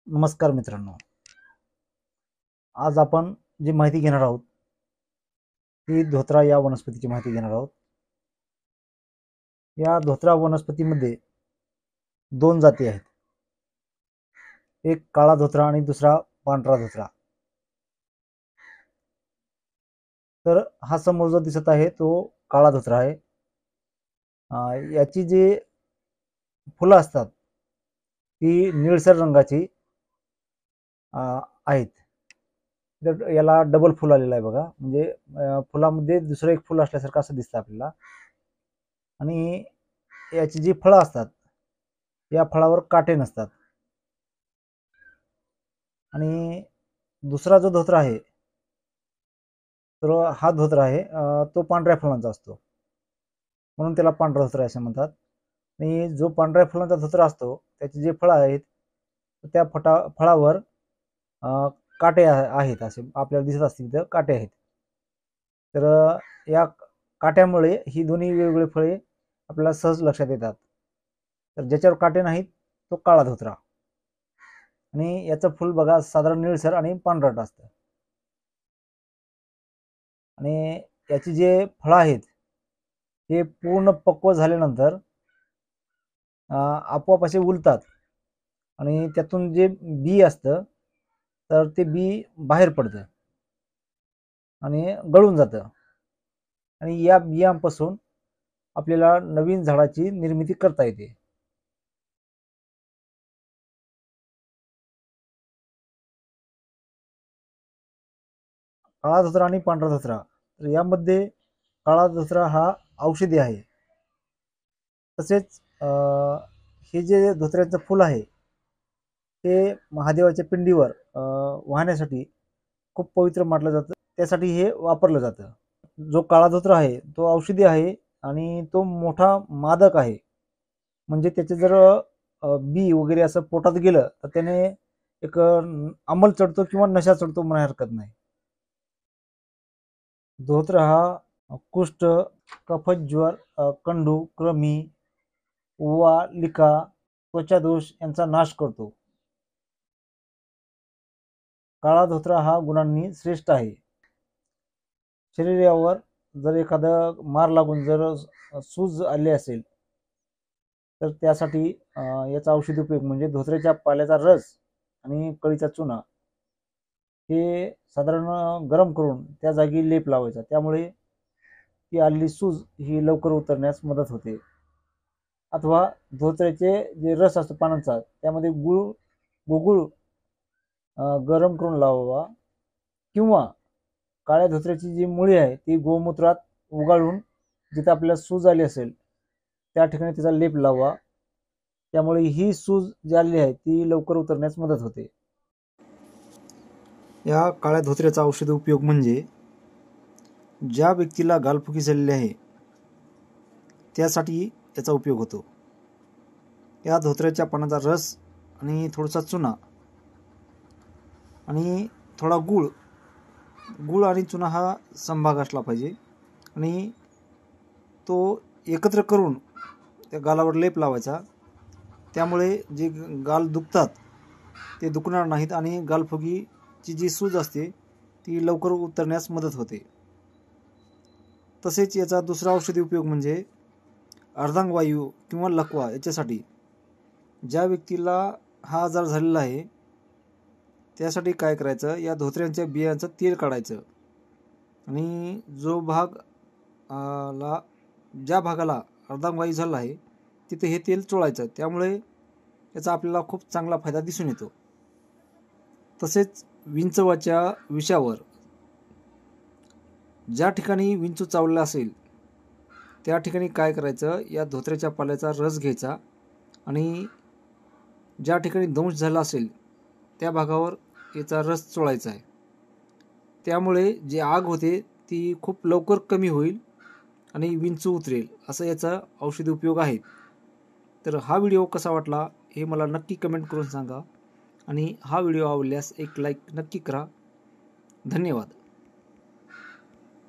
नमस्कार मित्रांनो, आज आपण जी माहिती घेणार आहोत ती धोत्रा या वनस्पतीची माहिती घेणार आहोत। या धोत्रा वनस्पतीमध्ये दोन जाती आहेत, एक काळा धोत्रा आणि दुसरा पांढरा धोत्रा। तर हा समोर जो दिसत आहे तो काळा धोत्रा आहे। याची जी फुलं असतात ती निळसर रंगाची आहेत। तर याला डबल फुल आलेलं आहे बघा, म्हणजे फुलामध्ये दुसरं एक फुल असल्यासारखं असं दिसतं आपल्याला। आणि याची जी फळं असतात या फळावर काटे नसतात। आणि दुसरा जो धोत्रा आहे तर हा धोत्रा आहे तो पांढऱ्या फुलांचा असतो, म्हणून त्याला पांढरा धोत्रा असे म्हणतात। आणि जो पांढऱ्या फुलांचा धोत्रा असतो त्याचे जे फळं आहेत त्या फळावर काटे आहेत, असे आपल्याला दिसत असतील तर काटे आहेत। तर या काट्यामुळे ही दोन्ही वेगवेगळी फळे आपल्याला सहज लक्षात येतात। तर ज्याच्यावर काटे नाहीत तो काळा धोत्रा, आणि याचं फुल बघा साधारण निळसर आणि पांढरट असतं। आणि याची जे फळं आहेत ते पूर्ण पक्व झाल्यानंतर आपोआप असे उलतात, आणि त्यातून जे बी असतं तर ते बी बाहेर पडतं आणि गळून जातं, आणि या बियांपासून आपल्याला नवीन झाडाची निर्मिती करता येते। काळा धोत्रा आणि पांढरा धोत्रा, तर यामध्ये काळा धोत्रा हा औषधी आहे। तसेच हे जे धोत्र्याचं फुल आहे ते महादेवाच्या पिंडीवर वाहण्यासाठी खूप पवित्र मानलं जातं, त्यासाठी हे वापरलं जातं। जो काळा धोत्रा आहे तो औषधी आहे आणि तो मोठा मादक आहे, म्हणजे त्याचे जर बी वगैरे असं पोटात गेलं तर त्याने एक अंमल चढतो किंवा नशा चढतो म्हणा हरकत नाही। धोत्र हा कुष्ठ, कफज्वर, कंडू, कृमी, उवा, लिका, त्वचा दोष यांचा नाश करतो। काळा धोत्रा हा गुणांनी श्रेष्ठ आहे। शरीरावर जर एखादा मार लागून जर सूज आली असेल तर त्यासाठी याचा औषधी उपयोग म्हणजे धोत्र्याच्या पाल्याचा रस आणि कळीचा चुना हे साधारण गरम करून त्या जागी लेप लावायचा, त्यामुळे ती आलेली सूज ही लवकर उतरण्यास मदत होते। अथवा धोत्र्याचे जे रस असतो पानांचा त्यामध्ये गुगुळ गरम करून लावावा, किंवा काळ्या धोत्र्याची जी मुळी आहे ती गोमूत्रात उगाळून जिथे आपल्याला सूज आली असेल त्या ठिकाणी त्याचा लेप लावा, त्यामुळे ही सूज जी आलेली आहे ती लवकर उतरण्यास मदत होते। या काळ्या धोत्र्याचा औषधी उपयोग म्हणजे ज्या व्यक्तीला गालफुगी झालेली आहे त्यासाठी याचा उपयोग होतो। या धोत्र्याच्या पानाचा रस आणि थोडासा चुना आणि थोडा गुळ आणि चुना हा संभाग असला पाहिजे, आणि तो एकत्र करून त्या गालावर लेप लावायचा, त्यामुळे जे गाल दुखतात ते दुखणार नाहीत आणि गालफुगीची जी सूज असते ती लवकर उतरण्यास मदत होते। तसेच याचा दुसरा औषधी उपयोग म्हणजे अर्धांगवायू किंवा लकवा याच्यासाठी ज्या व्यक्तीला हा आजार झालेला आहे त्यासाठी काय करायचं, या धोत्र्यांच्या बियांचं तेल काढायचं आणि जो भाग ज्या भागाला अर्धांगवायू झाला आहे तिथे हे तेल चोळायचं, त्यामुळे याचा आपल्याला खूप चांगला फायदा दिसून येतो। तसेच विंचवाच्या विषावर ज्या ठिकाणी विंचू चावलेला असेल त्या ठिकाणी काय करायचं, या धोत्र्याच्या पाल्याचा रस घ्यायचा आणि ज्या ठिकाणी दंश झाला असेल त्या भागावर याचा रस चोळायचा आहे, त्यामुळे जी आग होते ती खूप लवकर कमी होईल आणि विंचू उतरेल, असं याचा औषधी उपयोग आहे। तर हा व्हिडिओ कसा वाटला हे मला नक्की कमेंट करून सांगा, आणि हा व्हिडिओ आवडल्यास एक लाईक नक्की करा। धन्यवाद।